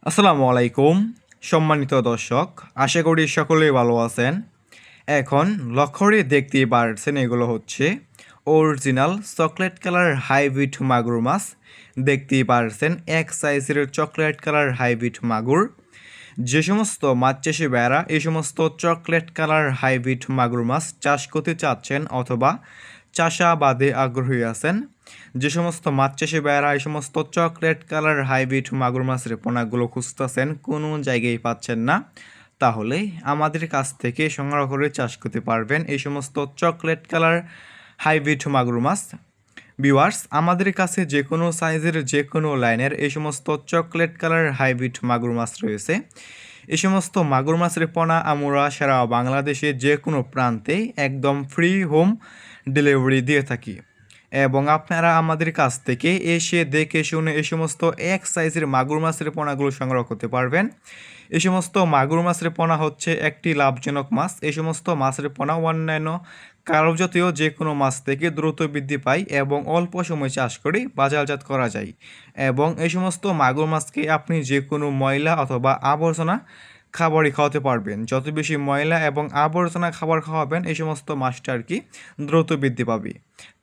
আসসালামু আলাইকুম সম্মানিত দর্শক, আশা করি সকলেই ভালো আছেন। এখন লক্ষ্য করে দেখতেই পারছেন এগুলো হচ্ছে অরিজিনাল চকলেট কালার হাইব্রিড মাগুর মাছ। দেখতেই পারছেন এক সাইজের চকলেট কালার হাইব্রিড মাগুর। যে সমস্ত মাছ চাষি ভাইয়েরা এই সমস্ত চকলেট কালার হাইব্রিড মাগুর মাছ চাষ করতে চাচ্ছেন অথবা চাষাবাদে আগ্রহী আছেন, যে সমস্ত মাছ চাষি ভাইয়েরা এই সমস্ত চকলেট কালার হাইব্রিড মাগুর মাছের পোনাগুলো খুঁজতেছেন, কোনো জায়গায় পাচ্ছেন না, তাহলে আমাদের কাছ থেকে সংগ্রহ করে চাষ করতে পারবেন এই সমস্ত চকলেট কালার হাইব্রিড মাগুর মাছ। ভিউয়ার্স, আমাদের কাছে যে কোনো সাইজের যে কোনো লাইনের এই সমস্ত চকলেট কালার হাইব্রিড মাগুর মাছ রয়েছে। এই সমস্ত মাগুর মাছের পোনা আমরা সারা বাংলাদেশে যে কোনো প্রান্তে একদম ফ্রি হোম ডেলিভারি দিয়ে থাকি এবং আপনারা আমাদের কাছ থেকে এসে দেখে শুনে এই সমস্ত এক সাইজের মাগুর মাছের পোনাগুলো সংগ্রহ করতে পারবেন। এই সমস্ত মাগুর মাছের পোনা হচ্ছে একটি লাভজনক মাছ। এই সমস্ত মাছের পোনা অন্যান্য কার্বজাতীয় যে কোনো মাছ থেকে দ্রুত বৃদ্ধি পায় এবং অল্প সময় চাষ করে বাজারজাত করা যায়। এবং এই সমস্ত মাগুর মাছকে আপনি যে কোনো ময়লা অথবা আবর্জনা খাবারই খাওয়াতে পারবেন। যত বেশি ময়লা এবং আবর্জনা খাবার খাওয়াবেন এই সমস্ত মাছটা আর কি দ্রুত বৃদ্ধি পাবে।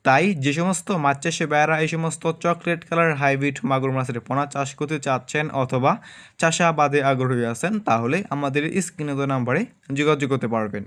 তাই যে সমস্ত মাছ চাষি ভাইয়েরা এই সমস্ত চকলেট কালার হাইব্রিড মাগুর মাছের পোনা চাষ করতে চাচ্ছেন অথবা চাষাবাদে আগ্রহী আছেন, তাহলে আমাদের স্ক্রিনে দেওয়া নাম্বারে যোগাযোগ করতে পারবেন।